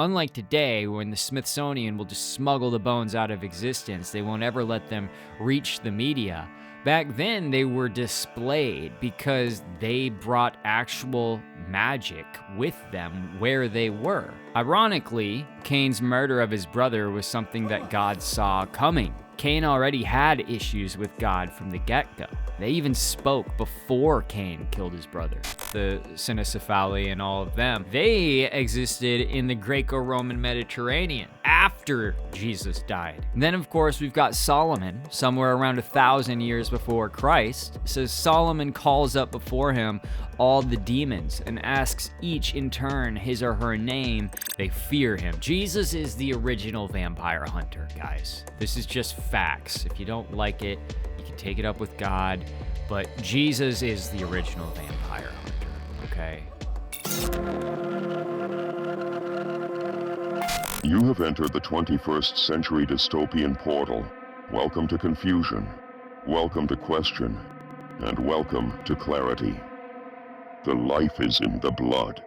Unlike today, when the Smithsonian will just smuggle the bones out of existence, they won't ever let them reach the media. Back then, they were displayed because they brought actual magic with them where they were. Ironically, Cain's murder of his brother was something that God saw coming. Cain already had issues with God from the get-go. They even spoke before Cain killed his brother. The Cynocephali and all of them, they existed in the Greco-Roman Mediterranean after Jesus died. And then, of course, we've got Solomon, somewhere around 1,000 years before Christ. It says Solomon calls up before him all the demons and asks each in turn his or her name. They fear him. Jesus is the original vampire hunter, guys. This is just facts. If you don't like it, you can take it up with God, but Jesus is the original vampire hunter, okay? You have entered the 21st century dystopian portal. Welcome to confusion, welcome to question, and welcome to clarity. The life is in the blood.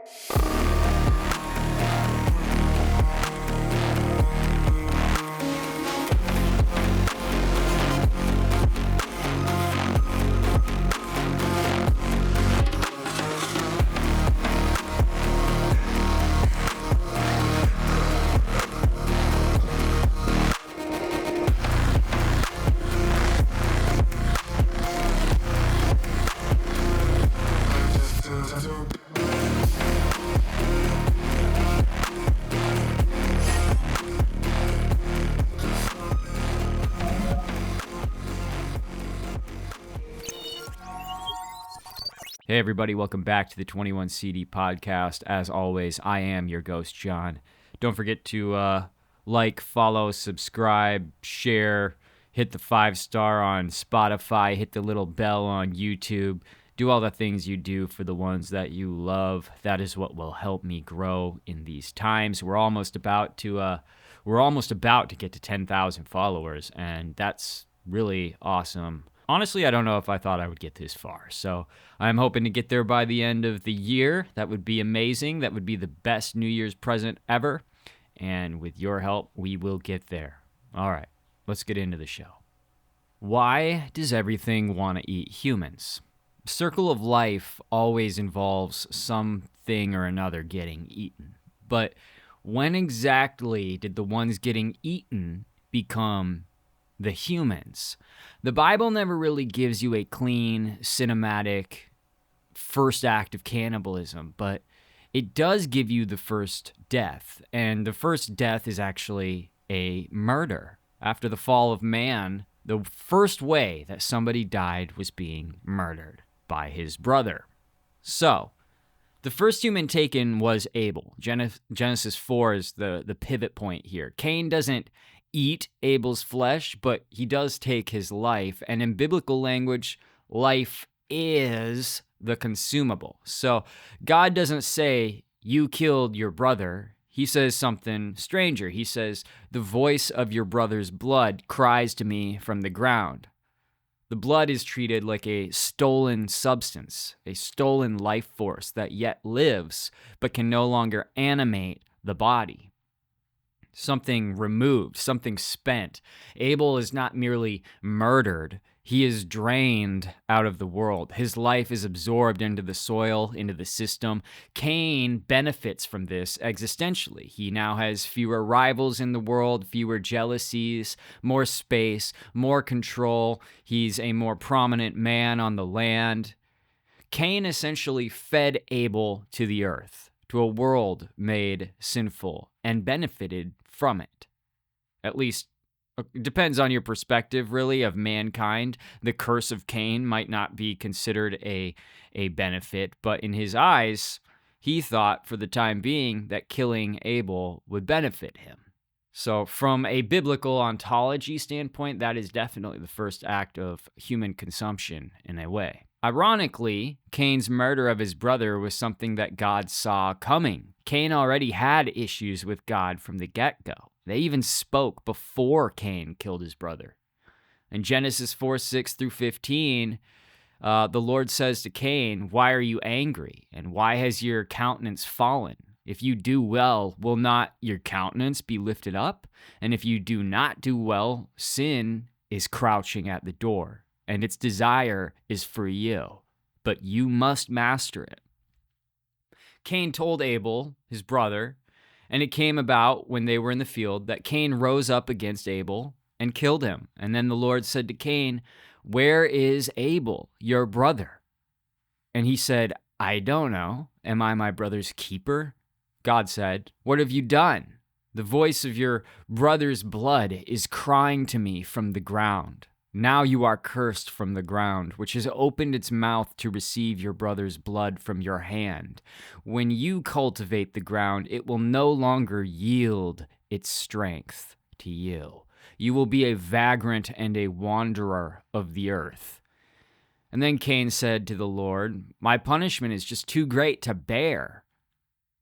Hey everybody, welcome back to the 21CD podcast. As always, I am your ghost, John. Don't forget to like, follow, subscribe, share, hit the 5-star on Spotify, hit the little bell on YouTube. Do all the things you do for the ones that you love. That is what will help me grow in these times. We're almost about to get to 10,000 followers, and that's really awesome. Honestly, I don't know if I thought I would get this far, so I'm hoping to get there by the end of the year. That would be amazing. That would be the best New Year's present ever, and with your help, we will get there. All right, let's get into the show. Why does everything want to eat humans? Circle of life always involves something or another getting eaten, but when exactly did the ones getting eaten become the humans? The Bible never really gives you a clean, cinematic first act of cannibalism, but it does give you the first death, and the first death is actually a murder. After the fall of man, the first way that somebody died was being murdered by his brother. So, the first human taken was Abel. Genesis 4 is the pivot point here. Cain doesn't eat Abel's flesh, but he does take his life. And in biblical language, life is the consumable. So God doesn't say, you killed your brother. He says something stranger. He says, the voice of your brother's blood cries to me from the ground. The blood is treated like a stolen substance, a stolen life force that yet lives, but can no longer animate the body. Something removed, something spent. Abel is not merely murdered, he is drained out of the world. His life is absorbed into the soil, into the system. Cain benefits from this existentially. He now has fewer rivals in the world, fewer jealousies, more space, more control. He's a more prominent man on the land. Cain essentially fed Abel to the earth, to a world made sinful, and benefited from it. At least, it depends on your perspective, really, of mankind. The curse of Cain might not be considered a benefit, but in his eyes, he thought for the time being that killing Abel would benefit him. So from a biblical ontology standpoint, that is definitely the first act of human consumption in a way. Ironically, Cain's murder of his brother was something that God saw coming. Cain already had issues with God from the get-go. They even spoke before Cain killed his brother. In Genesis 4:6-15, the Lord says to Cain, "Why are you angry? And why has your countenance fallen? If you do well, will not your countenance be lifted up? And if you do not do well, sin is crouching at the door, and its desire is for you, but you must master it. Cain told Abel, his brother, and it came about when they were in the field that Cain rose up against Abel and killed him. And then the Lord said to Cain, "Where is Abel, your brother?" And he said, "I don't know. Am I my brother's keeper?" God said, "What have you done? The voice of your brother's blood is crying to me from the ground. Now you are cursed from the ground, which has opened its mouth to receive your brother's blood from your hand. When you cultivate the ground, it will no longer yield its strength to you. You will be a vagrant and a wanderer of the earth." And then Cain said to the Lord, "My punishment is just too great to bear.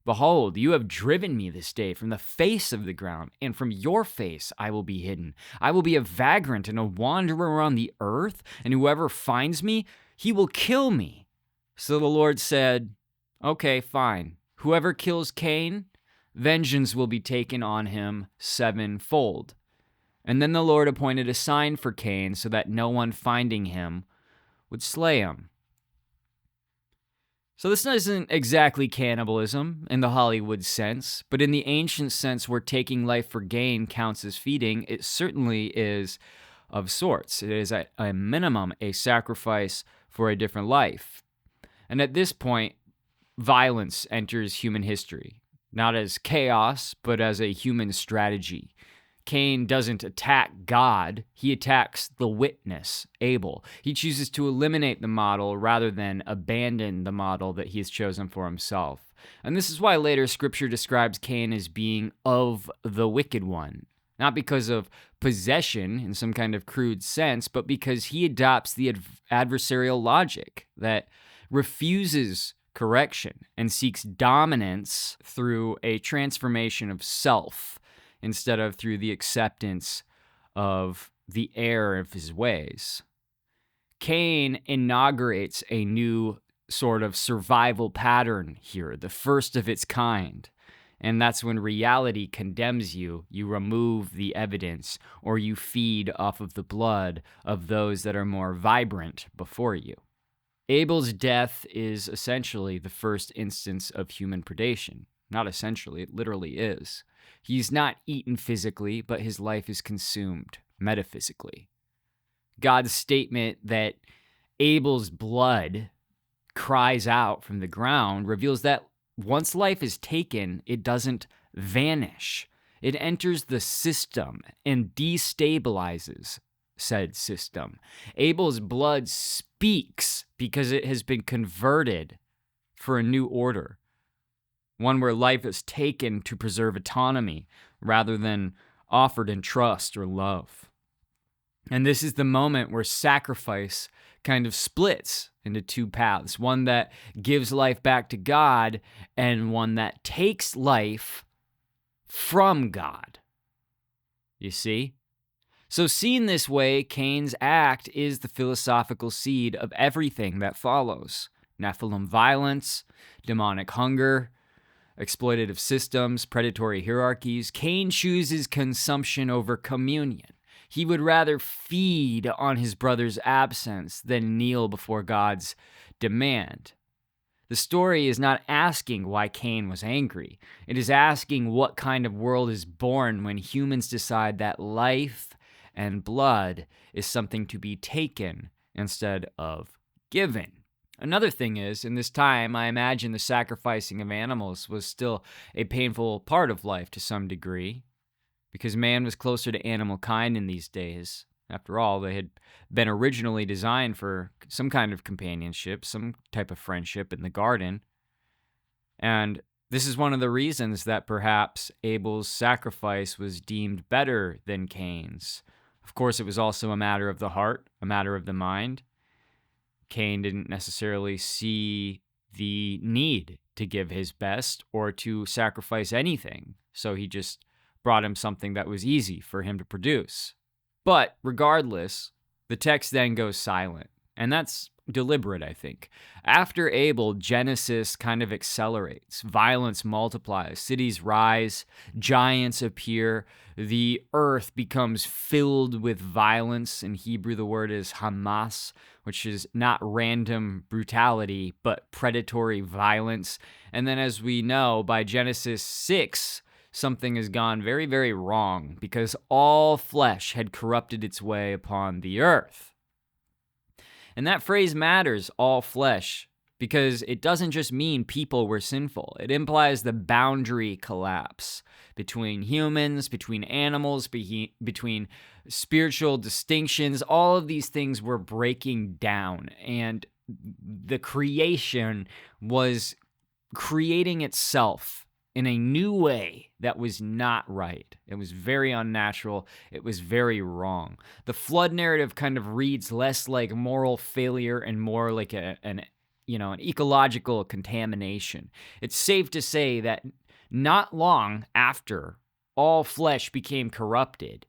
Behold, you have driven me this day from the face of the ground, and from your face I will be hidden. I will be a vagrant and a wanderer on the earth, and whoever finds me, he will kill me." So the Lord said, "Okay, fine. Whoever kills Cain, vengeance will be taken on him sevenfold." And then the Lord appointed a sign for Cain so that no one finding him would slay him. So this isn't exactly cannibalism in the Hollywood sense, but in the ancient sense where taking life for gain counts as feeding, it certainly is of sorts. It is at a minimum a sacrifice for a different life. And at this point, violence enters human history, not as chaos, but as a human strategy. Cain doesn't attack God, he attacks the witness, Abel. He chooses to eliminate the model rather than abandon the model that he has chosen for himself. And this is why later scripture describes Cain as being of the wicked one. Not because of possession in some kind of crude sense, but because he adopts the adversarial logic that refuses correction and seeks dominance through a transformation of self, instead of through the acceptance of the error of his ways. Cain inaugurates a new sort of survival pattern here, the first of its kind. And that's when reality condemns you, you remove the evidence, or you feed off of the blood of those that are more vibrant before you. Abel's death is essentially the first instance of human predation. Not essentially, it literally is. He's not eaten physically, but his life is consumed metaphysically. God's statement that Abel's blood cries out from the ground reveals that once life is taken, it doesn't vanish. It enters the system and destabilizes said system. Abel's blood speaks because it has been converted for a new order. One where life is taken to preserve autonomy rather than offered in trust or love. And this is the moment where sacrifice kind of splits into two paths, one that gives life back to God and one that takes life from God. You see? So seen this way, Cain's act is the philosophical seed of everything that follows. Nephilim violence, demonic hunger, exploitative systems, predatory hierarchies. Cain chooses consumption over communion. He would rather feed on his brother's absence than kneel before God's demand. The story is not asking why Cain was angry. It is asking what kind of world is born when humans decide that life and blood is something to be taken instead of given. Another thing is, in this time, I imagine the sacrificing of animals was still a painful part of life to some degree, because man was closer to animal kind in these days. After all, they had been originally designed for some kind of companionship, some type of friendship in the garden. And this is one of the reasons that perhaps Abel's sacrifice was deemed better than Cain's. Of course, it was also a matter of the heart, a matter of the mind. Cain didn't necessarily see the need to give his best or to sacrifice anything, so he just brought him something that was easy for him to produce. But regardless, the text then goes silent, and that's deliberate, I think. After Abel, Genesis kind of accelerates. Violence multiplies. Cities rise. Giants appear. The earth becomes filled with violence. In Hebrew, the word is Hamas, which is not random brutality, but predatory violence. And then, as we know, by Genesis 6, something has gone very, very wrong because all flesh had corrupted its way upon the earth. And that phrase matters, all flesh, because it doesn't just mean people were sinful. It implies the boundary collapse between humans, between animals, between spiritual distinctions. All of these things were breaking down, and the creation was creating itself in a new way that was not right. It was very unnatural. It was very wrong. The flood narrative kind of reads less like moral failure and more like an ecological contamination. It's safe to say that not long after all flesh became corrupted,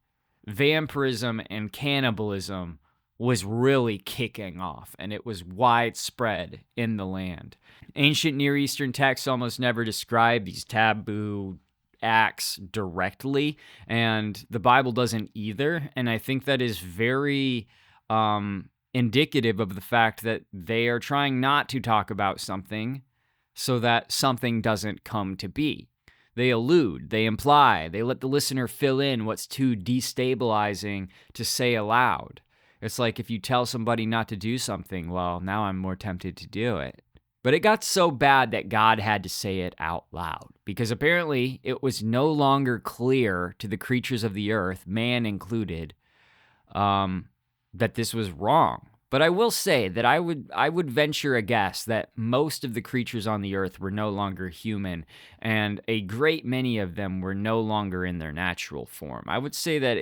vampirism and cannibalism was really kicking off, and it was widespread in the land. Ancient Near Eastern texts almost never describe these taboo acts directly, and the Bible doesn't either, and I think that is very indicative of the fact that they are trying not to talk about something so that something doesn't come to be. They allude, they imply, they let the listener fill in what's too destabilizing to say aloud. It's like if you tell somebody not to do something, well, now I'm more tempted to do it. But it got so bad that God had to say it out loud, because apparently it was no longer clear to the creatures of the earth, man included, that this was wrong. But I will say that I would venture a guess that most of the creatures on the earth were no longer human, and a great many of them were no longer in their natural form. I would say that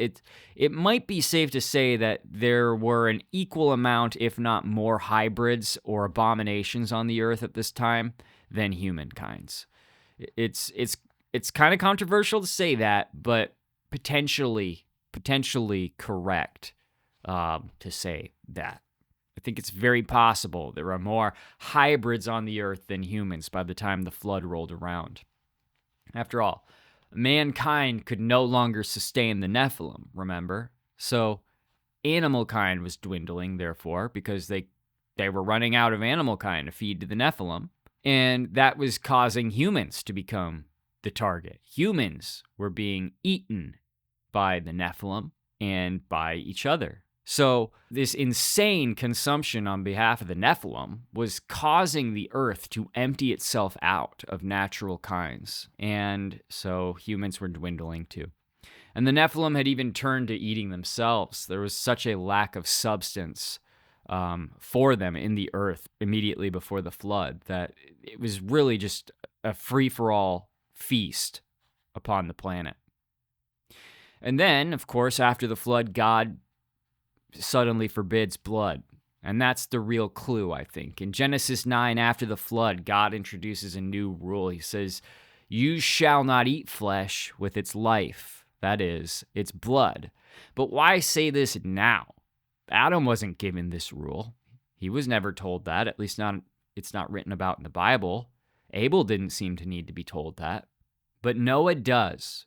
it might be safe to say that there were an equal amount, if not more, hybrids or abominations on the earth at this time than humankind's. It's kind of controversial to say that, but potentially correct to say that. I think it's very possible there are more hybrids on the earth than humans by the time the flood rolled around. After all, mankind could no longer sustain the Nephilim, remember? So animal kind was dwindling, therefore, because they were running out of animal kind to feed to the Nephilim, and that was causing humans to become the target. Humans were being eaten by the Nephilim and by each other. So this insane consumption on behalf of the Nephilim was causing the earth to empty itself out of natural kinds. And so humans were dwindling too. And the Nephilim had even turned to eating themselves. There was such a lack of substance for them in the earth immediately before the flood that it was really just a free-for-all feast upon the planet. And then, of course, after the flood, God suddenly forbids blood. And that's the real clue, I think. In Genesis 9, after the flood, God introduces a new rule. He says, "You shall not eat flesh with its life, that is, its blood." But why say this now? Adam wasn't given this rule. He was never told that, at least it's not written about in the Bible. Abel didn't seem to need to be told that. But Noah does,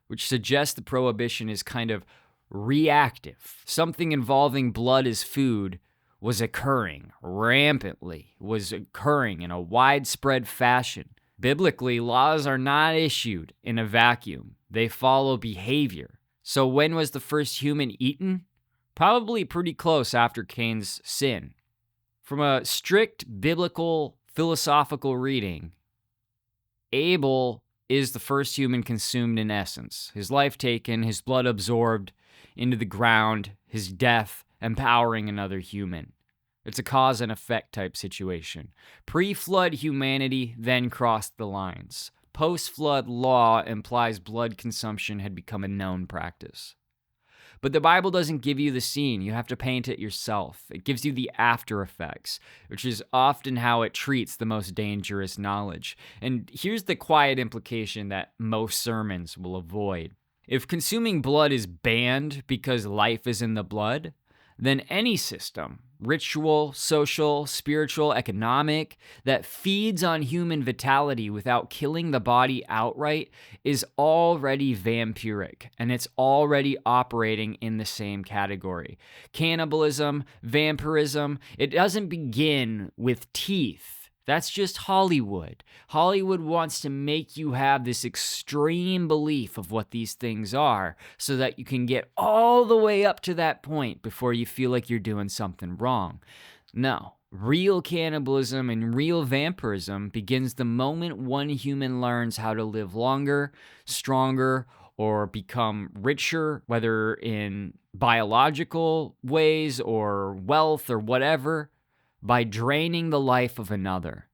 which suggests the prohibition is kind of reactive. Something involving blood as food was occurring rampantly, was occurring in a widespread fashion. Biblically, laws are not issued in a vacuum. They follow behavior. So when was the first human eaten? Probably pretty close after Cain's sin. From a strict biblical philosophical reading, Abel is the first human consumed in essence. His life taken, his blood absorbed into the ground, his death empowering another human. It's a cause and effect type situation. Pre-flood humanity then crossed the lines. Post-flood law implies blood consumption had become a known practice. But the Bible doesn't give you the scene. You have to paint it yourself. It gives you the after effects, which is often how it treats the most dangerous knowledge. And here's the quiet implication that most sermons will avoid. If consuming blood is banned because life is in the blood, then any system ritual, social, spiritual, economic, that feeds on human vitality without killing the body outright is already vampiric, and it's already operating in the same category. Cannibalism, vampirism, it doesn't begin with teeth. That's just Hollywood. Hollywood wants to make you have this extreme belief of what these things are so that you can get all the way up to that point before you feel like you're doing something wrong. No, real cannibalism and real vampirism begins the moment one human learns how to live longer, stronger, or become richer, whether in biological ways or wealth or whatever, by draining the life of another.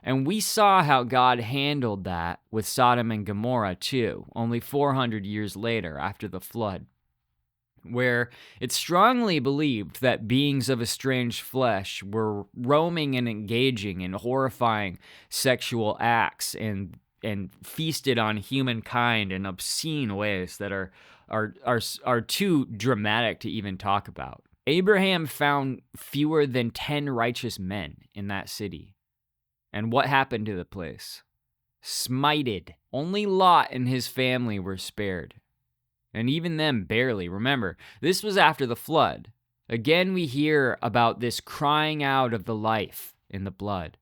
And we saw how God handled that with Sodom and Gomorrah too, only 400 years later after the flood, where it's strongly believed that beings of estranged flesh were roaming and engaging in horrifying sexual acts and feasted on humankind in obscene ways that are too dramatic to even talk about. Abraham found fewer than 10 righteous men in that city. And what happened to the place? Smited. Only Lot and his family were spared. And even them barely. Remember, this was after the flood. Again, we hear about this crying out of the life in the blood.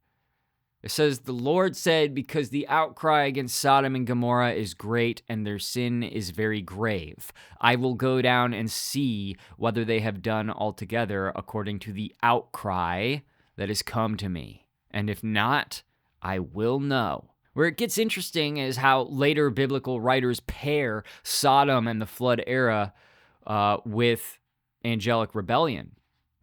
It says, the Lord said, because the outcry against Sodom and Gomorrah is great and their sin is very grave, I will go down and see whether they have done altogether according to the outcry that has come to me. And if not, I will know. Where it gets interesting is how later biblical writers pair Sodom and the flood era with angelic rebellion.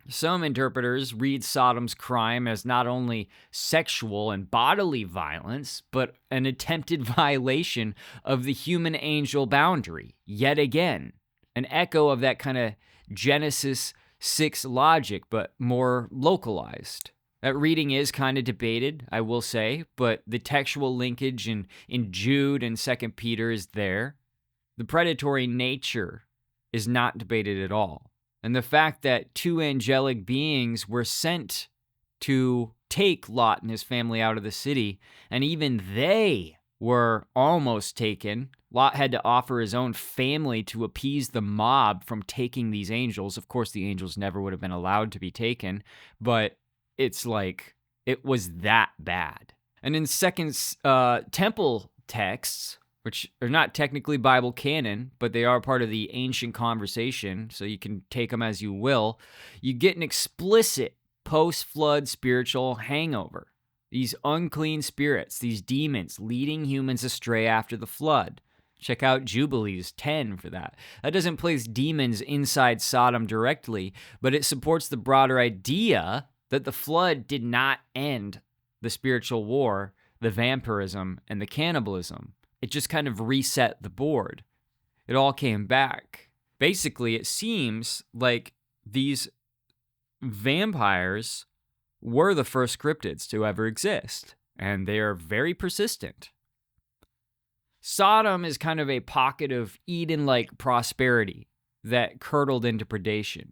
Some interpreters read Sodom's crime as not only sexual and bodily violence, but an attempted violation of the human-angel boundary. Yet again, an echo of that kind of Genesis 6 logic, but more localized. That reading is kind of debated, I will say, but the textual linkage in Jude and 2 Peter is there. The predatory nature is not debated at all. And the fact that two angelic beings were sent to take Lot and his family out of the city, and even they were almost taken. Lot had to offer his own family to appease the mob from taking these angels. Of course, the angels never would have been allowed to be taken, but it's like it was that bad. And in Second Temple texts, which are not technically Bible canon, but they are part of the ancient conversation, so you can take them as you will, you get an explicit post-flood spiritual hangover. These unclean spirits, these demons leading humans astray after the flood. Check out Jubilees 10 for that. That doesn't place demons inside Sodom directly, but it supports the broader idea that the flood did not end the spiritual war, the vampirism, and the cannibalism. It just kind of reset the board. It all came back. Basically, it seems like these vampires were the first cryptids to ever exist, and they are very persistent. Sodom is kind of a pocket of Eden-like prosperity that curdled into predation,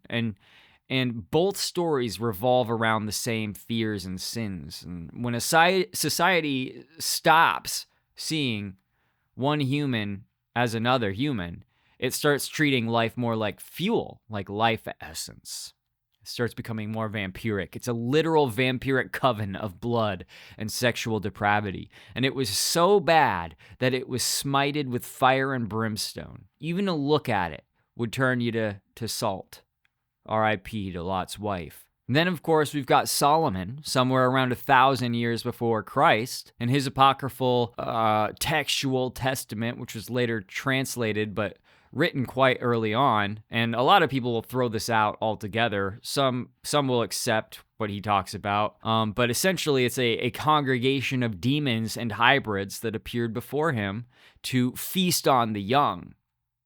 and both stories revolve around the same fears and sins. And when a society stops seeing one human as another human, it starts treating life more like fuel, like life essence. It starts becoming more vampiric. It's a literal vampiric coven of blood and sexual depravity. And it was so bad that it was smited with fire and brimstone. Even to look at it would turn you to salt. R.I.P. to Lot's wife. And then, of course, we've got Solomon, somewhere around 1,000 years before Christ, and his apocryphal textual testament, which was later translated but written quite early on. And a lot of people will throw this out altogether. Some will accept what he talks about. But essentially, it's a congregation of demons and hybrids that appeared before him to feast on the young.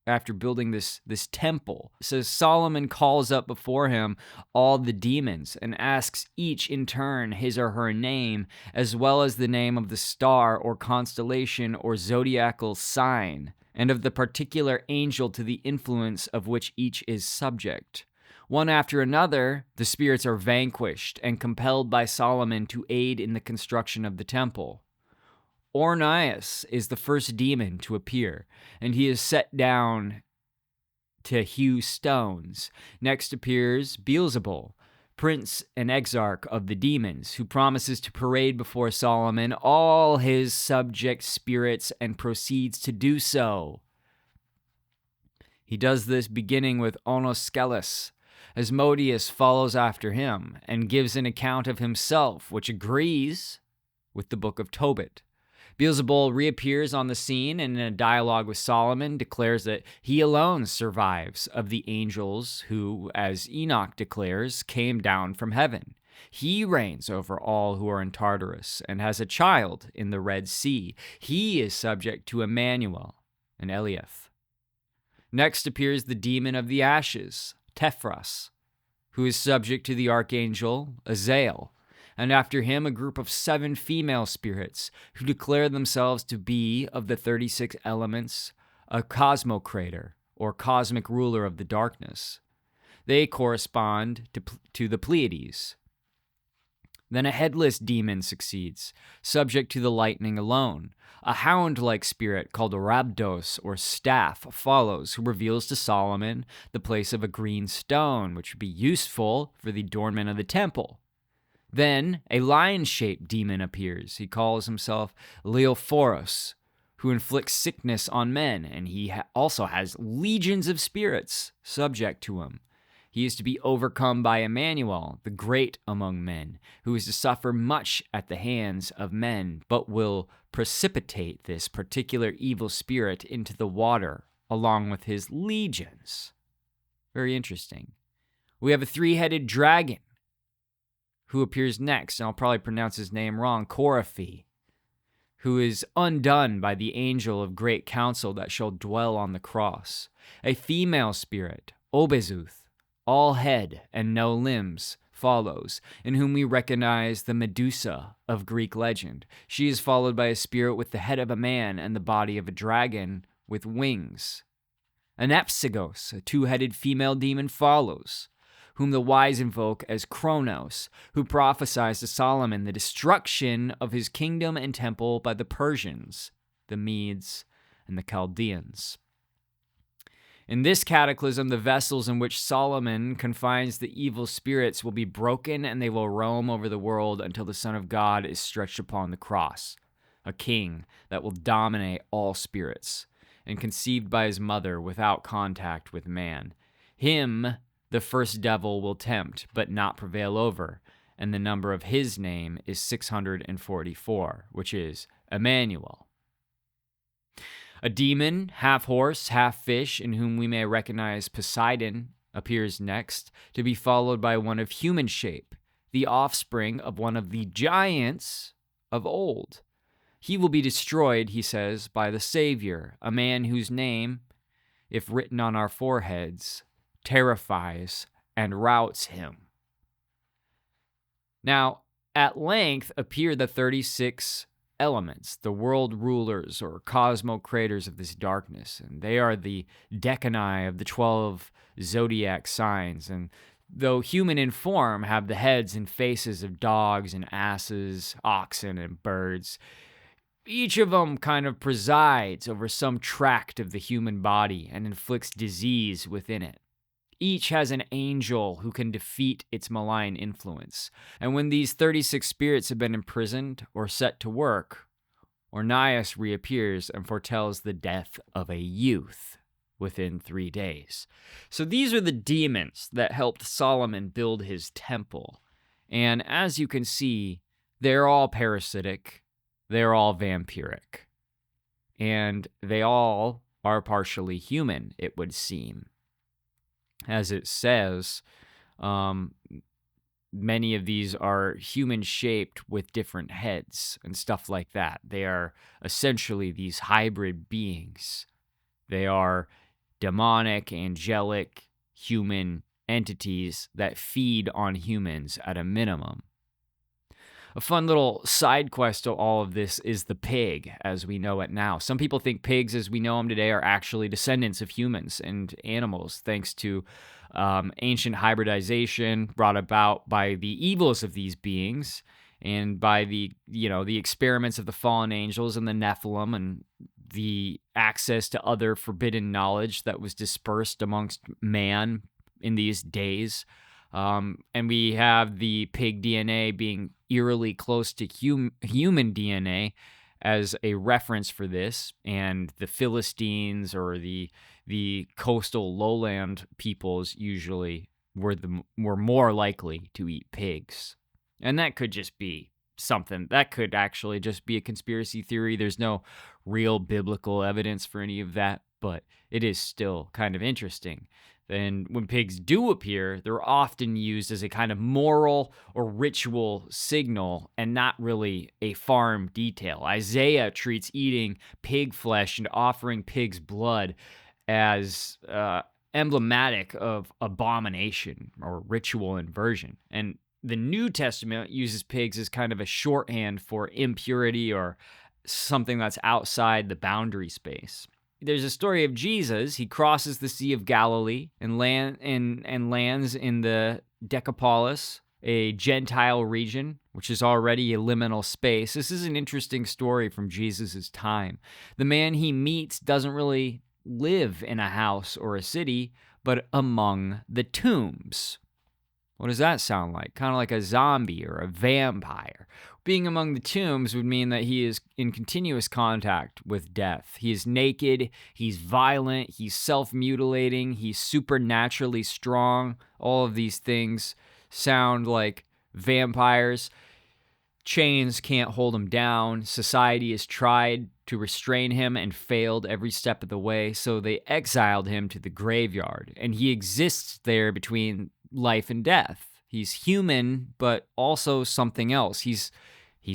After building this temple. It says Solomon calls up before him all the demons and asks each in turn his or her name, as well as the name of the star or constellation or zodiacal sign, and of the particular angel to the influence of which each is subject. One after another, the spirits are vanquished and compelled by Solomon to aid in the construction of the temple. Ornias is the first demon to appear, and he is set down to hew stones. Next appears Beelzebul, prince and exarch of the demons, who promises to parade before Solomon all his subject spirits and proceeds to do so. He does this beginning with Onoskelis. Asmodeus follows after him and gives an account of himself, which agrees with the book of Tobit. Beelzebul reappears on the scene and in a dialogue with Solomon declares that he alone survives of the angels who, as Enoch declares, came down from heaven. He reigns over all who are in Tartarus and has a child in the Red Sea. He is subject to Emmanuel and Eliath. Next appears the demon of the ashes, Tephras, who is subject to the archangel Azael, and after him a group of 7 female spirits who declare themselves to be of the 36 elements, a cosmocrator, or cosmic ruler of the darkness. They correspond to the Pleiades. Then a headless demon succeeds, subject to the lightning alone. A hound-like spirit called Rabdos, or staff, follows, who reveals to Solomon the place of a green stone, which would be useful for the adornment of the temple. Then a lion-shaped demon appears. He calls himself Leophoros, who inflicts sickness on men, and he also has legions of spirits subject to him. He is to be overcome by Emmanuel, the great among men, who is to suffer much at the hands of men, but will precipitate this particular evil spirit into the water along with his legions. Very interesting. We have a 3-headed dragon who appears next, and I'll probably pronounce his name wrong, Korafi, who is undone by the angel of great counsel that shall dwell on the cross. A female spirit, Obezuth, all head and no limbs, follows, in whom we recognize the Medusa of Greek legend. She is followed by a spirit with the head of a man and the body of a dragon with wings. An Epsigos, a 2-headed female demon, follows, whom the wise invoke as Kronos, who prophesies to Solomon the destruction of his kingdom and temple by the Persians, the Medes, and the Chaldeans. In this cataclysm, the vessels in which Solomon confines the evil spirits will be broken, and they will roam over the world until the Son of God is stretched upon the cross, a king that will dominate all spirits, and conceived by his mother without contact with man. Him the first devil will tempt, but not prevail over, and the number of his name is 644, which is Emmanuel. A demon, half horse, half fish, in whom we may recognize Poseidon, appears next, to be followed by one of human shape, the offspring of one of the giants of old. He will be destroyed, he says, by the Savior, a man whose name, if written on our foreheads, terrifies and routs him. Now, at length appear the 36 elements, the world rulers or cosmocrators of this darkness, and they are the decani of the 12 zodiac signs, and though human in form, have the heads and faces of dogs and asses, oxen and birds. Each of them kind of presides over some tract of the human body and inflicts disease within it. Each has an angel who can defeat its malign influence. And when these 36 spirits have been imprisoned or set to work, Ornias reappears and foretells the death of a youth within 3 days. So these are the demons that helped Solomon build his temple. And as you can see, they're all parasitic, they're all vampiric, and they all are partially human, it would seem. As it says, many of these are human-shaped with different heads and stuff like that. They are essentially these hybrid beings. They are demonic, angelic, human entities that feed on humans at a minimum. A fun little side quest to all of this is the pig as we know it now. Some people think pigs as we know them today are actually descendants of humans and animals, thanks to ancient hybridization brought about by the evils of these beings and by the experiments of the fallen angels and the Nephilim and the access to other forbidden knowledge that was dispersed amongst man in these days. And we have the pig DNA being eerily close to human DNA as a reference for this, and the Philistines or the coastal lowland peoples usually were more likely to eat pigs. And that could just be something. That could actually just be a conspiracy theory. There's no real biblical evidence for any of that, but it is still kind of interesting. And when pigs do appear, they're often used as a kind of moral or ritual signal and not really a farm detail. Isaiah treats eating pig flesh and offering pig's blood as emblematic of abomination or ritual inversion. And the New Testament uses pigs as kind of a shorthand for impurity or something that's outside the boundary space. There's a story of Jesus. He crosses the Sea of Galilee and lands in the Decapolis, a Gentile region, which is already a liminal space. This is an interesting story from Jesus' time. The man he meets doesn't really live in a house or a city, but among the tombs. What does that sound like? Kind of like a zombie or a vampire. Being among the tombs would mean that he is in continuous contact with death. He is naked, he's violent, he's self-mutilating, he's supernaturally strong. All of these things sound like vampires. Chains can't hold him down. Society has tried to restrain him and failed every step of the way, so they exiled him to the graveyard, and he exists there between life and death. He's human, but also something else. He's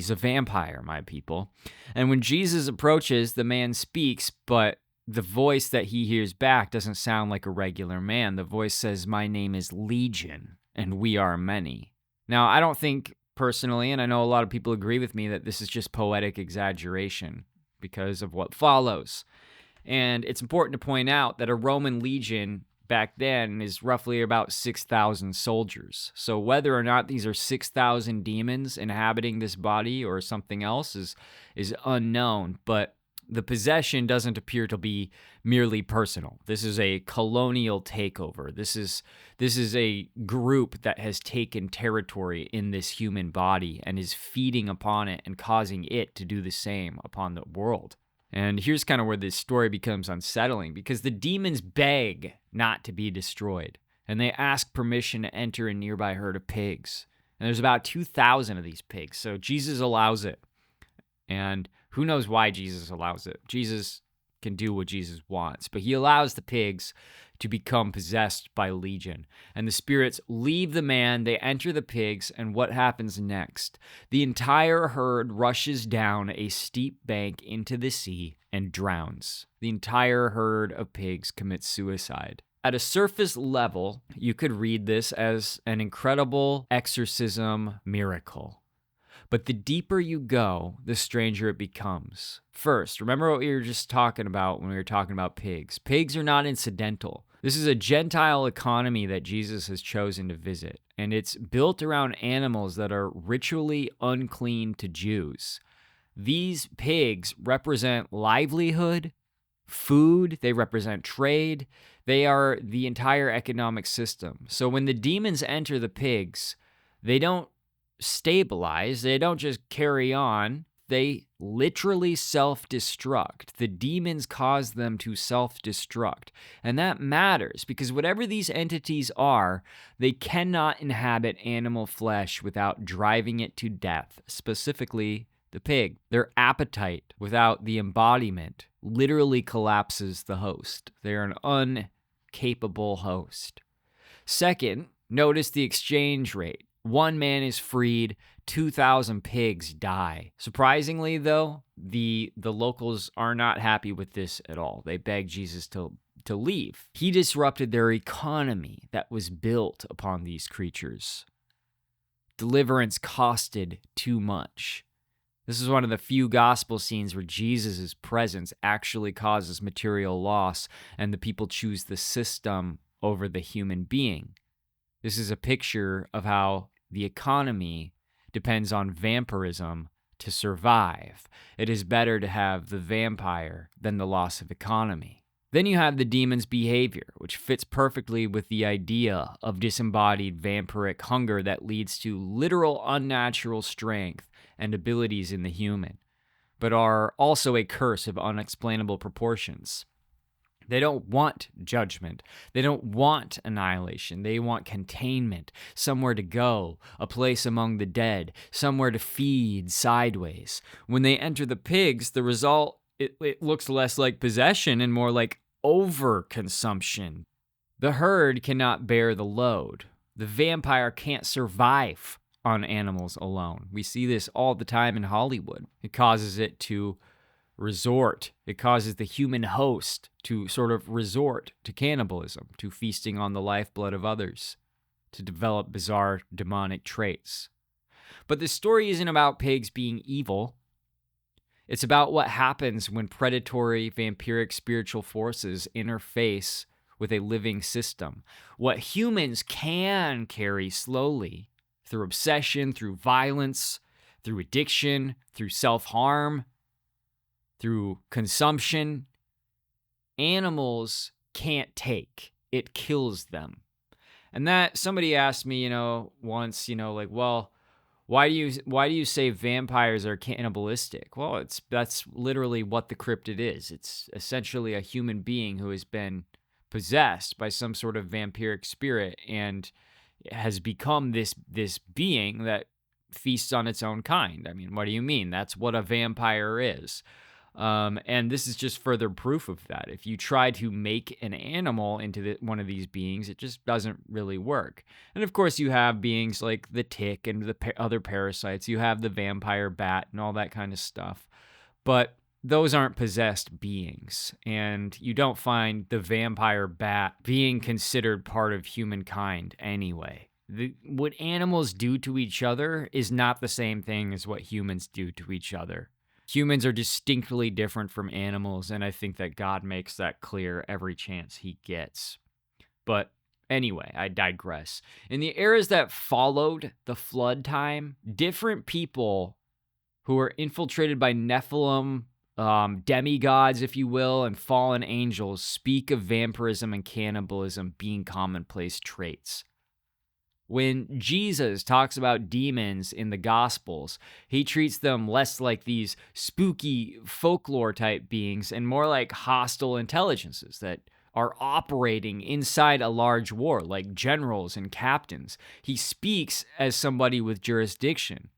a vampire, my people. And when Jesus approaches, the man speaks, but the voice that he hears back doesn't sound like a regular man. The voice says, "My name is Legion, and we are many." Now, I don't think personally, and I know a lot of people agree with me, that this is just poetic exaggeration because of what follows. And it's important to point out that a Roman legion back then is roughly about 6,000 soldiers. So whether or not these are 6,000 demons inhabiting this body or something else is unknown, but the possession doesn't appear to be merely personal. This is a colonial takeover. This is a group that has taken territory in this human body and is feeding upon it and causing it to do the same upon the world. And here's kind of where this story becomes unsettling, because the demons beg not to be destroyed, and they ask permission to enter a nearby herd of pigs. And there's about 2,000 of these pigs, so Jesus allows it. And who knows why Jesus allows it? Jesus can do what Jesus wants, but he allows the pigs to become possessed by Legion. And the spirits leave the man, they enter the pigs, and what happens next? The entire herd rushes down a steep bank into the sea and drowns. The entire herd of pigs commits suicide. At a surface level, you could read this as an incredible exorcism miracle. But the deeper you go, the stranger it becomes. First, remember what we were just talking about when we were talking about pigs. Pigs are not incidental. This is a Gentile economy that Jesus has chosen to visit, and it's built around animals that are ritually unclean to Jews. These pigs represent livelihood, food, they represent trade, they are the entire economic system. So when the demons enter the pigs, they don't stabilize, they don't just carry on, they literally self-destruct. The demons cause them to self-destruct. And that matters because whatever these entities are, they cannot inhabit animal flesh without driving it to death, specifically the pig. Their appetite without the embodiment literally collapses the host. They're an incapable host. Second, notice the exchange rate. One man is freed, 2,000 pigs die. Surprisingly, though, the locals are not happy with this at all. They beg Jesus to leave. He disrupted their economy that was built upon these creatures. deliverance costed too much. This is one of the few gospel scenes where Jesus' presence actually causes material loss, and the people choose the system over the human being. This is a picture of how the economy depends on vampirism to survive. It is better to have the vampire than the loss of economy. Then you have the demon's behavior, which fits perfectly with the idea of disembodied vampiric hunger that leads to literal unnatural strength and abilities in the human, but are also a curse of unexplainable proportions. They don't want judgment. They don't want annihilation. They want containment, somewhere to go, a place among the dead, somewhere to feed sideways. When they enter the pigs, the result, it looks less like possession and more like overconsumption. The herd cannot bear the load. The vampire can't survive on animals alone. We see this all the time in Hollywood. It causes it to resort. It causes the human host to sort of resort to cannibalism, to feasting on the lifeblood of others, to develop bizarre demonic traits. But the story isn't about pigs being evil. It's about what happens when predatory, vampiric spiritual forces interface with a living system. What humans can carry slowly through obsession, through violence, through addiction, through self-harm, through consumption, animals can't take. It kills them. And that somebody asked me, once, well, why do you say vampires are cannibalistic? Well, that's literally what the cryptid is. It's essentially a human being who has been possessed by some sort of vampiric spirit and has become this being that feasts on its own kind. I mean, what do you mean? That's what a vampire is. And this is just further proof of that. If you try to make an animal into one of these beings, it just doesn't really work. And of course, you have beings like the tick and the other parasites. You have the vampire bat and all that kind of stuff. But those aren't possessed beings. And you don't find the vampire bat being considered part of humankind anyway. What animals do to each other is not the same thing as what humans do to each other. Humans are distinctly different from animals, and I think that God makes that clear every chance he gets. But anyway, I digress. In the eras that followed the flood time, different people who were infiltrated by Nephilim, demigods, if you will, and fallen angels speak of vampirism and cannibalism being commonplace traits. When Jesus talks about demons in the Gospels, he treats them less like these spooky folklore type beings and more like hostile intelligences that are operating inside a large war, like generals and captains. He speaks as somebody with jurisdiction.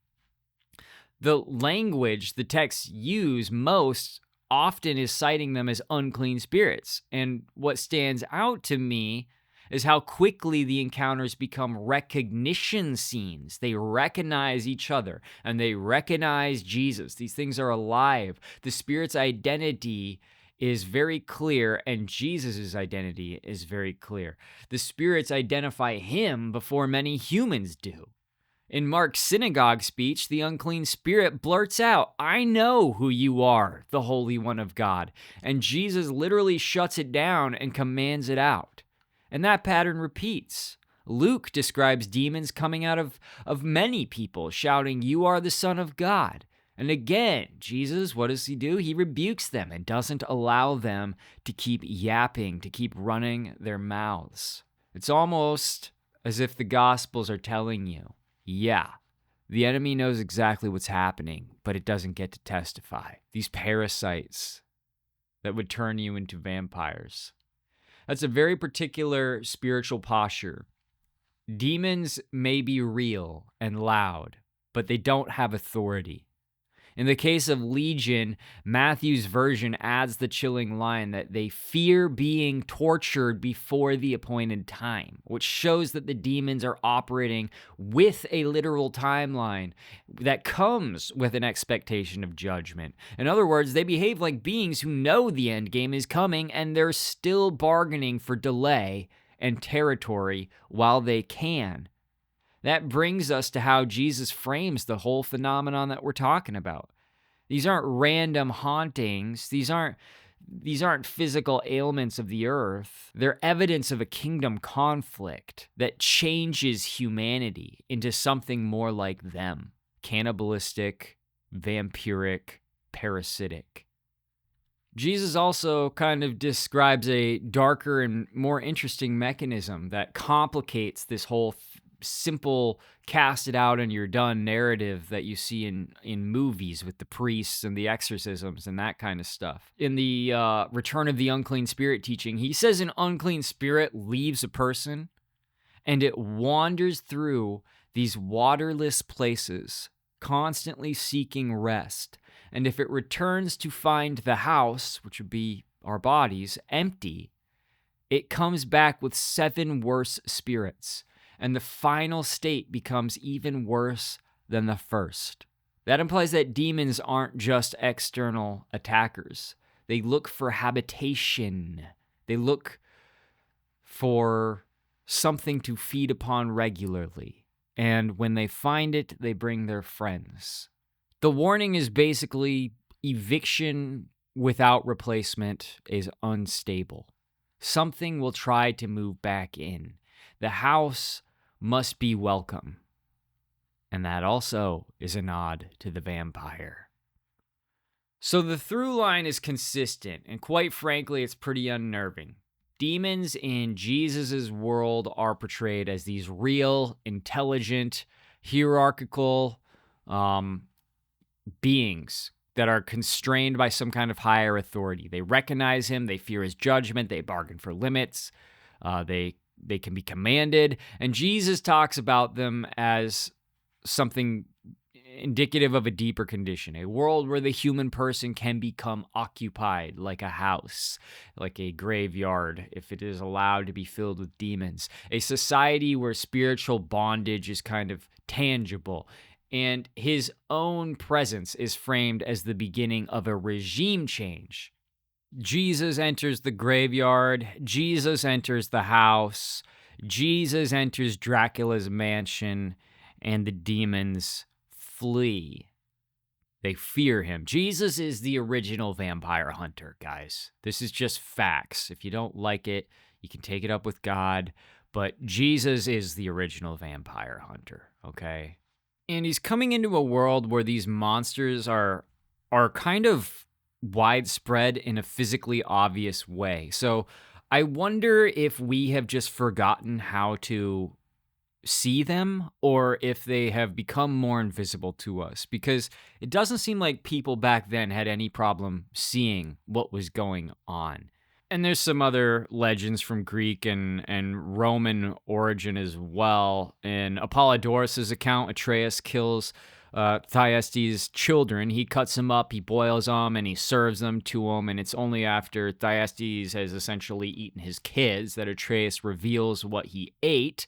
The language the texts use most often is citing them as unclean spirits. And what stands out to me is how quickly the encounters become recognition scenes. They recognize each other, and they recognize Jesus. These things are alive. The Spirit's identity is very clear, and Jesus' identity is very clear. The spirits identify him before many humans do. In Mark's synagogue speech, the unclean spirit blurts out, "I know who you are, the Holy One of God." And Jesus literally shuts it down and commands it out. And that pattern repeats. Luke describes demons coming out of many people, shouting, "You are the Son of God." And again, Jesus, what does he do? He rebukes them and doesn't allow them to keep yapping, to keep running their mouths. It's almost as if the Gospels are telling you, yeah, the enemy knows exactly what's happening, but it doesn't get to testify. These parasites that would turn you into vampires. That's a very particular spiritual posture. Demons may be real and loud, but they don't have authority. In the case of Legion, Matthew's version adds the chilling line that they fear being tortured before the appointed time, which shows that the demons are operating with a literal timeline that comes with an expectation of judgment. In other words, they behave like beings who know the end game is coming, and they're still bargaining for delay and territory while they can. That brings us to how Jesus frames the whole phenomenon that we're talking about. These aren't random hauntings. These aren't physical ailments of the earth. They're evidence of a kingdom conflict that changes humanity into something more like them: cannibalistic, vampiric, parasitic. Jesus also kind of describes a darker and more interesting mechanism that complicates this whole simple cast it out and you're done narrative that you see in movies with the priests and the exorcisms and that kind of stuff. In the Return of the Unclean Spirit teaching, he says an unclean spirit leaves a person and it wanders through these waterless places, constantly seeking rest. And if it returns to find the house, which would be our bodies, empty, it comes back with 7 worse spirits. And the final state becomes even worse than the first. That implies that demons aren't just external attackers. They look for habitation. They look for something to feed upon regularly. And when they find it, they bring their friends. The warning is basically eviction without replacement is unstable. Something will try to move back in. The house must be welcome. And that also is a nod to the vampire. So the through line is consistent, and quite frankly, it's pretty unnerving. Demons in Jesus' world are portrayed as these real, intelligent, hierarchical beings that are constrained by some kind of higher authority. They recognize him, they fear his judgment, they bargain for limits, they can be commanded, and Jesus talks about them as something indicative of a deeper condition, a world where the human person can become occupied like a house, like a graveyard, if it is allowed to be filled with demons, a society where spiritual bondage is kind of tangible. And his own presence is framed as the beginning of a regime change. Jesus enters the graveyard. Jesus enters the house. Jesus enters Dracula's mansion, and the demons flee. They fear him. Jesus is the original vampire hunter, guys. This is just facts. If you don't like it, you can take it up with God. But Jesus is the original vampire hunter, okay? And he's coming into a world where these monsters are kind of widespread in a physically obvious way. So I wonder if we have just forgotten how to see them, or if they have become more invisible to us, because it doesn't seem like people back then had any problem seeing what was going on. And there's some other legends from Greek and Roman origin as well. In Apollodorus' account, Atreus kills Thyestes' children. He cuts them up, he boils them, and he serves them to him. And it's only after Thyestes has essentially eaten his kids that Atreus reveals what he ate.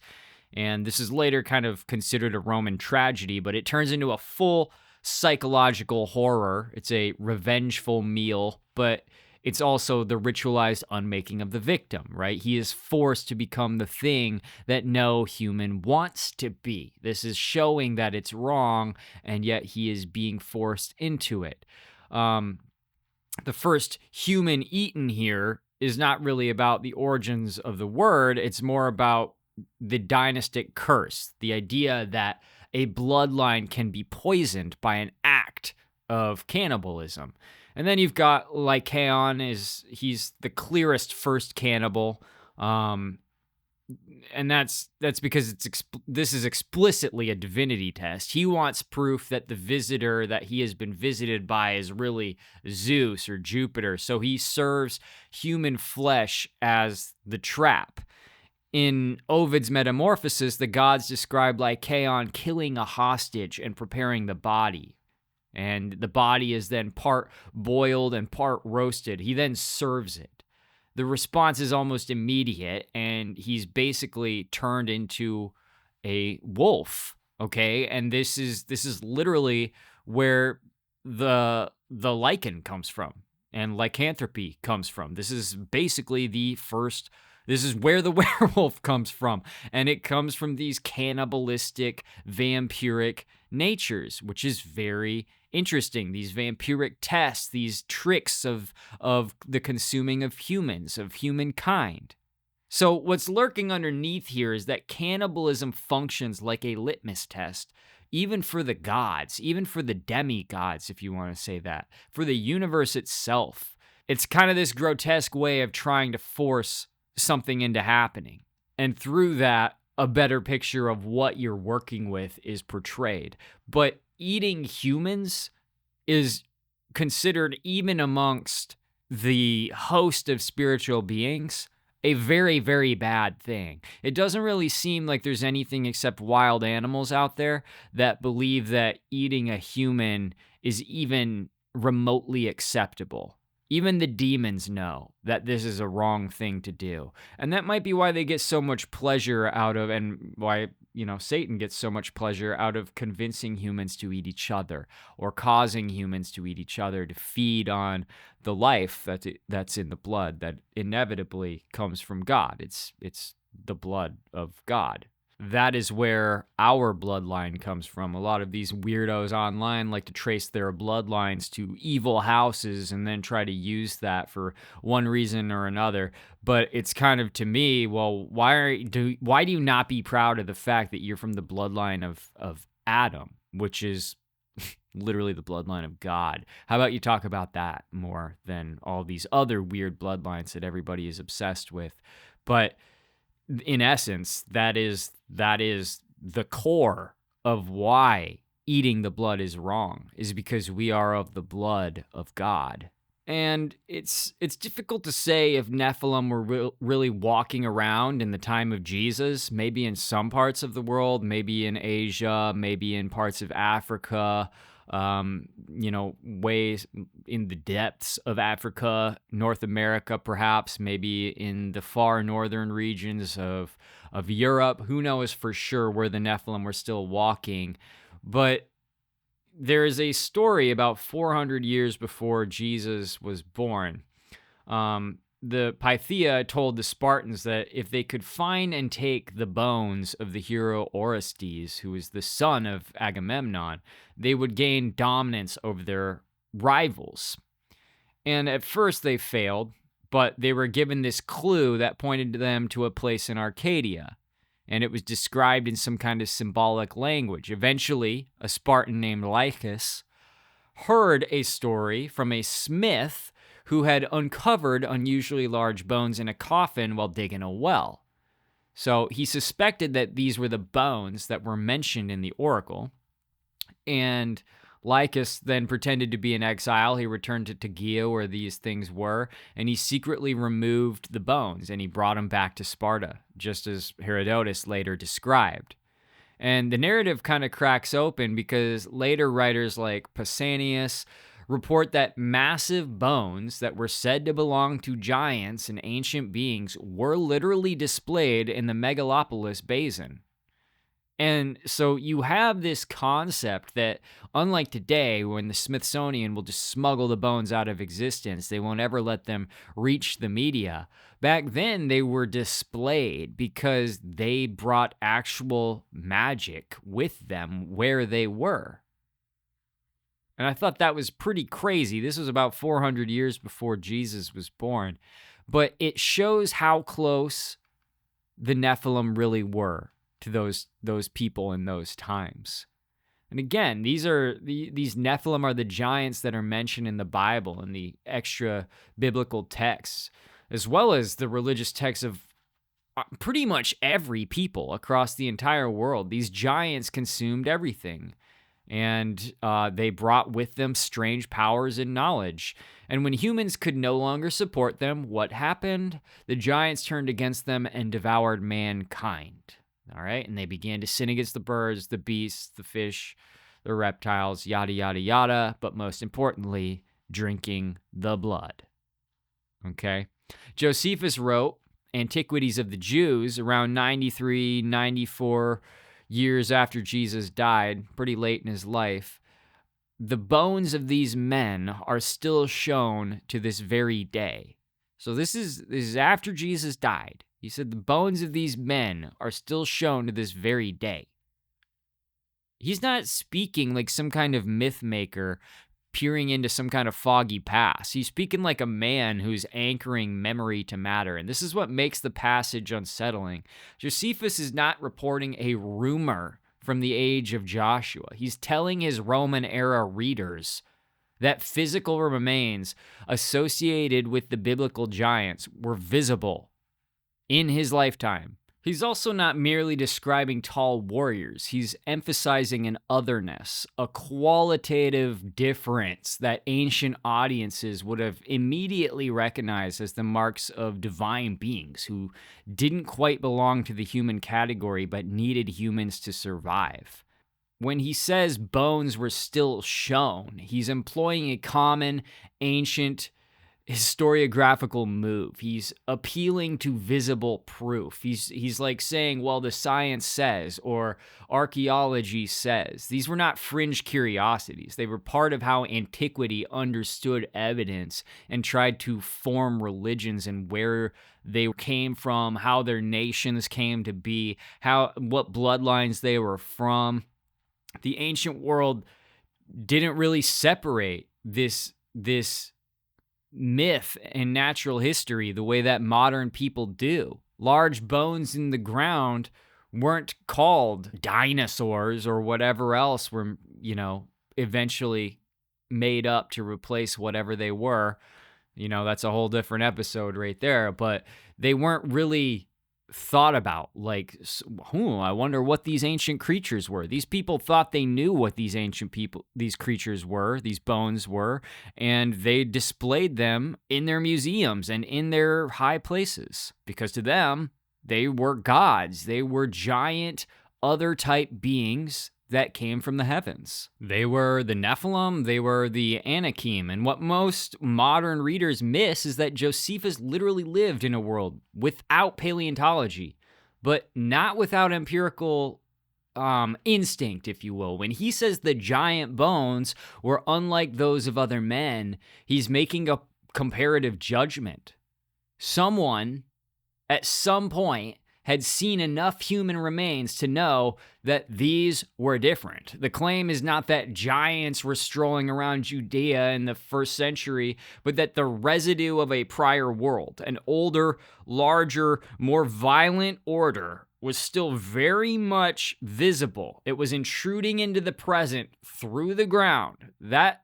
And this is later kind of considered a Roman tragedy, but it turns into a full psychological horror. It's a revengeful meal, but it's also the ritualized unmaking of the victim, right? He is forced to become the thing that no human wants to be. This is showing that it's wrong, and yet he is being forced into it. The first human eaten here is not really about the origins of the word. It's more about the dynastic curse, the idea that a bloodline can be poisoned by an act of cannibalism. And then you've got Cain, he's the clearest first cannibal, and that's because this is explicitly a divinity test. He wants proof that the visitor that he has been visited by is really Zeus or Jupiter, so he serves human flesh as the trap. In Ovid's Metamorphosis, the gods describe Cain killing a hostage and preparing the body. And the body is then part boiled and part roasted. He then serves it. The response is almost immediate, and he's basically turned into a wolf, okay? And this is literally where the lichen comes from and lycanthropy comes from. This is basically the first This is where the werewolf comes from. And it comes from these cannibalistic, vampiric natures, which is very interesting. These vampiric tests, these tricks of the consuming of humans, of humankind. So what's lurking underneath here is that cannibalism functions like a litmus test, even for the gods, even for the demigods, if you want to say that, for the universe itself. It's kind of this grotesque way of trying to force something into happening. And through that, a better picture of what you're working with is portrayed. But eating humans is considered, even amongst the host of spiritual beings, a very, very bad thing. It doesn't really seem like there's anything except wild animals out there that believe that eating a human is even remotely acceptable. Even the demons know that this is a wrong thing to do. And that might be why they get so much pleasure out of, and why, Satan gets so much pleasure out of convincing humans to eat each other, or causing humans to eat each other to feed on the life that's in the blood that inevitably comes from God. It's the blood of God. That is where our bloodline comes from. A lot of these weirdos online like to trace their bloodlines to evil houses and then try to use that for one reason or another. But it's kind of, to me, well, why do you not be proud of the fact that you're from the bloodline of Adam, which is literally the bloodline of God? How about you talk about that more than all these other weird bloodlines that everybody is obsessed with? But in essence, that is the core of why eating the blood is wrong, is because we are of the blood of God. And it's difficult to say if Nephilim were really walking around in the time of Jesus, maybe in some parts of the world, maybe in Asia, maybe in parts of Africa, ways in the depths of Africa, North America, perhaps, maybe in the far northern regions of Europe. Who knows for sure where the Nephilim were still walking. But there is a story about 400 years before Jesus was born. The Pythia told the Spartans that if they could find and take the bones of the hero Orestes, who was the son of Agamemnon, they would gain dominance over their rivals. And at first they failed, but they were given this clue that pointed them to a place in Arcadia, and it was described in some kind of symbolic language. Eventually, a Spartan named Lycus heard a story from a smith who had uncovered unusually large bones in a coffin while digging a well. So he suspected that these were the bones that were mentioned in the oracle, and Lycus then pretended to be in exile. He returned to Tegea, where these things were, and he secretly removed the bones, and he brought them back to Sparta, just as Herodotus later described. And the narrative kind of cracks open because later writers like Pausanias report that massive bones that were said to belong to giants and ancient beings were literally displayed in the megalopolis basin. And so you have this concept that, unlike today, when the Smithsonian will just smuggle the bones out of existence, they won't ever let them reach the media. Back then, they were displayed because they brought actual magic with them where they were. And I thought that was pretty crazy. This was about 400 years before Jesus was born. But it shows how close the Nephilim really were to those people in those times. And again, these Nephilim are the giants that are mentioned in the Bible and the extra biblical texts, as well as the religious texts of pretty much every people across the entire world. These giants consumed everything, and they brought with them strange powers and knowledge. And when humans could no longer support them, what happened? The giants turned against them and devoured mankind. All right, and they began to sin against the birds, the beasts, the fish, the reptiles, yada, yada, yada, but most importantly, drinking the blood. Okay? Josephus wrote Antiquities of the Jews around 93, 94 years after Jesus died, pretty late in his life. The bones of these men are still shown to this very day. So this is after Jesus died. He said the bones of these men are still shown to this very day. He's not speaking like some kind of myth maker peering into some kind of foggy past. He's speaking like a man who's anchoring memory to matter. And this is what makes the passage unsettling. Josephus is not reporting a rumor from the age of Joshua. He's telling his Roman era readers that physical remains associated with the biblical giants were visible in his lifetime. He's also not merely describing tall warriors. He's emphasizing an otherness, a qualitative difference that ancient audiences would have immediately recognized as the marks of divine beings who didn't quite belong to the human category but needed humans to survive. When he says bones were still shown, he's employing a common ancient historiographical move. He's appealing to visible proof. He's like saying, well, the science says, or archaeology says. These were not fringe curiosities. They were part of how antiquity understood evidence and tried to form religions and where they came from, how their nations came to be, what bloodlines they were from. The ancient world didn't really separate this myth and natural history the way that modern people do. Large bones in the ground weren't called dinosaurs or whatever else were, eventually made up to replace whatever they were. That's a whole different episode right there, but they weren't really thought about like, I wonder what these ancient creatures were. These people thought they knew what these creatures were, these bones were, and they displayed them in their museums and in their high places because to them, they were gods. They were giant other type beings that came from the heavens. They were the Nephilim, they were the Anakim, and what most modern readers miss is that Josephus literally lived in a world without paleontology, but not without empirical instinct, if you will. When he says the giant bones were unlike those of other men, he's making a comparative judgment. Someone, at some point, had seen enough human remains to know that these were different. The claim is not that giants were strolling around Judea in the first century, but that the residue of a prior world, an older, larger, more violent order, was still very much visible. It was intruding into the present through the ground. That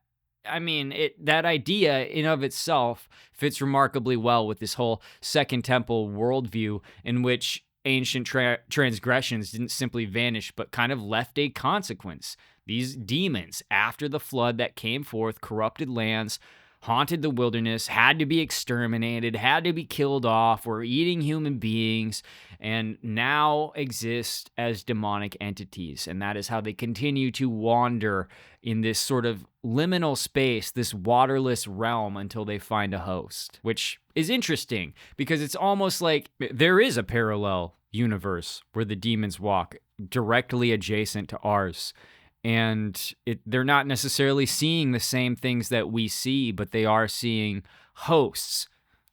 idea in of itself fits remarkably well with this whole Second Temple worldview in which ancient transgressions didn't simply vanish, but kind of left a consequence. These demons, after the flood that came forth, corrupted lands, haunted the wilderness, had to be exterminated, had to be killed off, were eating human beings, and now exist as demonic entities. And that is how they continue to wander in this sort of liminal space, this waterless realm, until they find a host, which is interesting because it's almost like there is a parallel universe where the demons walk directly adjacent to ours. And they're not necessarily seeing the same things that we see, but they are seeing hosts.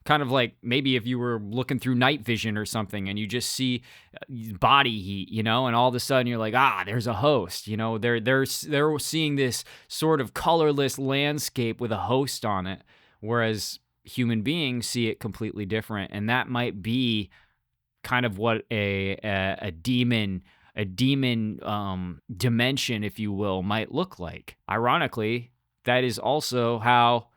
Kind of like maybe if you were looking through night vision or something and you just see body heat, and all of a sudden you're like, there's a host. They're seeing this sort of colorless landscape with a host on it, whereas human beings see it completely different. And that might be kind of what a demon dimension, if you will, might look like. Ironically, that is also how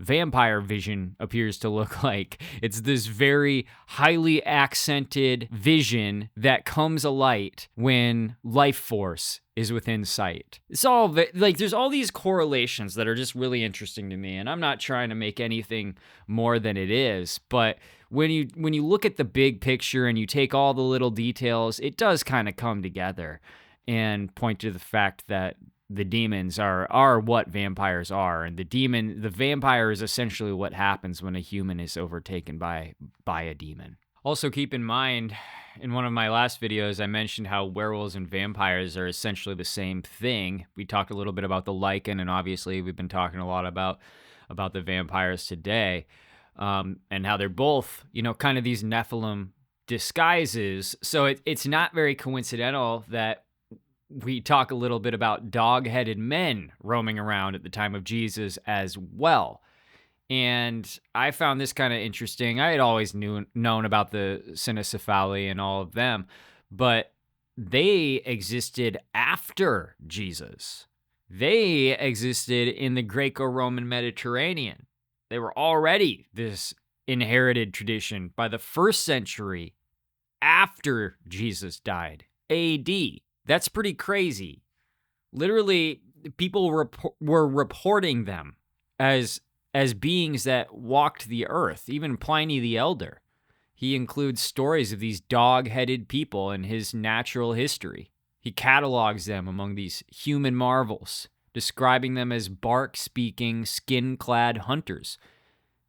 vampire vision appears to look like. It's this very highly accented vision that comes alight when life force is within sight. It's all like there's all these correlations that are just really interesting to me, and I'm not trying to make anything more than it is, but when you look at the big picture and you take all the little details, it does kind of come together and point to the fact that the demons are what vampires are, and the vampire is essentially what happens when a human is overtaken by a demon. Also, keep in mind, in one of my last videos, I mentioned how werewolves and vampires are essentially the same thing. We talked a little bit about the lichen, and obviously we've been talking a lot about the vampires today, and how they're both, kind of these Nephilim disguises. So it's not very coincidental that we talk a little bit about dog-headed men roaming around at the time of Jesus as well. And I found this kind of interesting. I had always known about the cynocephali and all of them, but they existed after Jesus. They existed in the Greco-Roman Mediterranean. They were already this inherited tradition by the 1st century after Jesus died, AD. That's pretty crazy. Literally, people were reporting them as beings that walked the earth. Even Pliny the Elder, he includes stories of these dog-headed people in his natural history. He catalogs them among these human marvels, describing them as bark-speaking, skin-clad hunters.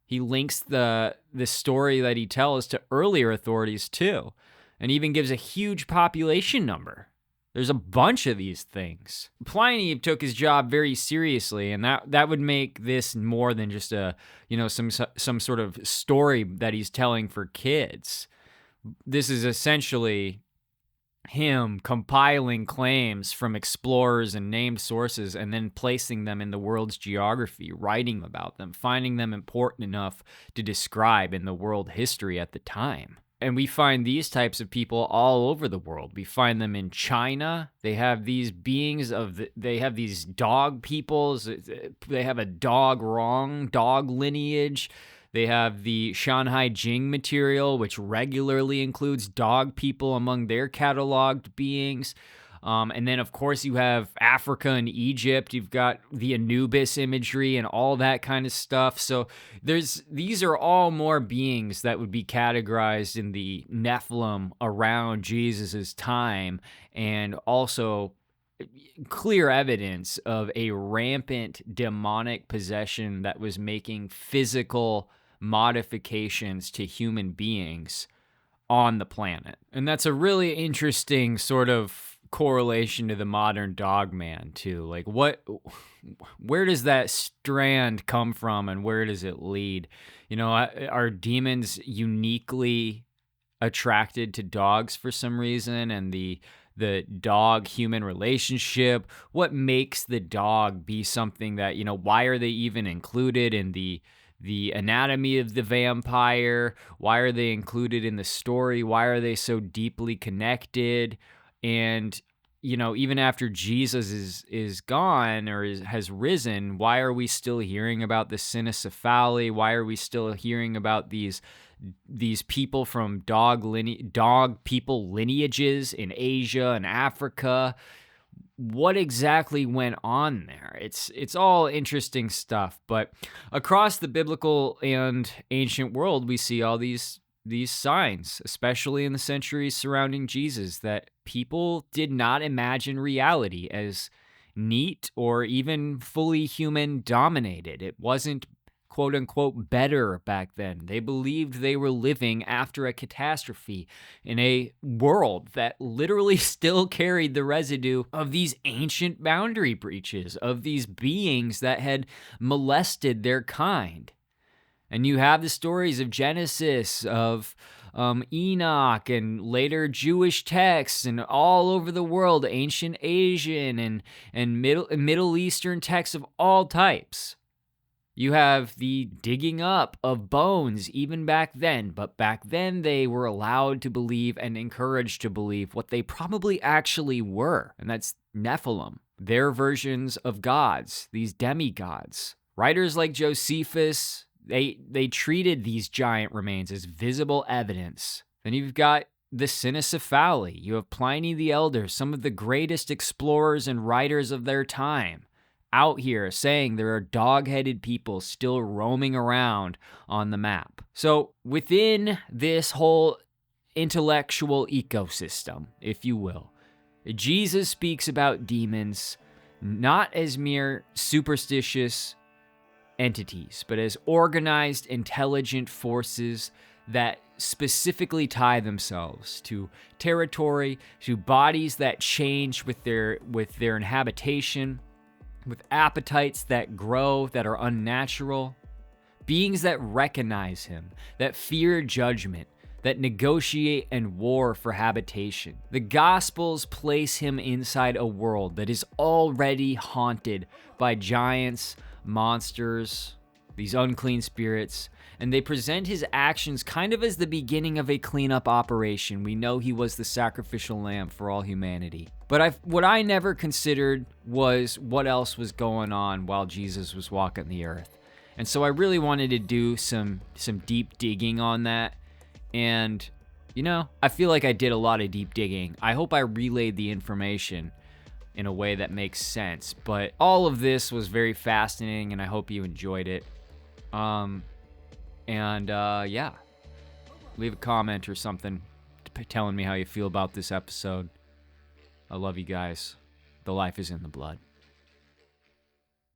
He links the story that he tells to earlier authorities too, and even gives a huge population number. There's a bunch of these things. Pliny took his job very seriously, and that would make this more than just some sort of story that he's telling for kids. This is essentially him compiling claims from explorers and named sources and then placing them in the world's geography, writing about them, finding them important enough to describe in the world history at the time. And we find these types of people all over the world. We find them in China. They have these beings they have these dog peoples. They have a dog lineage. They have the Shanhai Jing material, which regularly includes dog people among their cataloged beings. And then, of course, you have Africa and Egypt. You've got the Anubis imagery and all that kind of stuff. So these are all more beings that would be categorized in the Nephilim around Jesus's time, and also clear evidence of a rampant demonic possession that was making physical modifications to human beings on the planet. And that's a really interesting sort of correlation to the modern dog man too. Like where does that strand come from and where does it lead? Are demons uniquely attracted to dogs for some reason, and the dog human relationship? What makes the dog be something that, why are they even included in the anatomy of the vampire? Why are they included in the story? Why are they so deeply connected? And, even after Jesus is gone or has risen, why are we still hearing about the cynocephali? Why are we still hearing about these people from dog people lineages in Asia and Africa? What exactly went on there? It's all interesting stuff, but across the biblical and ancient world, we see all these signs, especially in the centuries surrounding Jesus, that people did not imagine reality as neat or even fully human dominated. It wasn't quote unquote better back then. They believed they were living after a catastrophe in a world that literally still carried the residue of these ancient boundary breaches, of these beings that had molested their kind. And you have the stories of Genesis, of Enoch, and later Jewish texts, and all over the world, ancient Asian and Middle Eastern texts of all types. You have the digging up of bones even back then, but back then they were allowed to believe and encouraged to believe what they probably actually were, and that's Nephilim, their versions of gods, these demigods. Writers like Josephus, they treated these giant remains as visible evidence. Then you've got the cynocephali. You have Pliny the Elder, some of the greatest explorers and writers of their time, out here saying there are dog-headed people still roaming around on the map. So within this whole intellectual ecosystem, if you will, Jesus speaks about demons not as mere superstitious entities, but as organized, intelligent forces that specifically tie themselves to territory, to bodies that change with their inhabitation, with appetites that grow, that are unnatural, beings that recognize him, that fear judgment, that negotiate and war for habitation. The Gospels place him inside a world that is already haunted by giants, monsters, these unclean spirits, and they present his actions kind of as the beginning of a cleanup operation. We know he was the sacrificial lamb for all humanity. But what I never considered was what else was going on while Jesus was walking the earth. And so I really wanted to do some deep digging on that. And, I feel like I did a lot of deep digging. I hope I relayed the information in a way that makes sense. But all of this was very fascinating, and I hope you enjoyed it. Yeah, leave a comment or something telling me how you feel about this episode. I love you guys. The life is in the blood.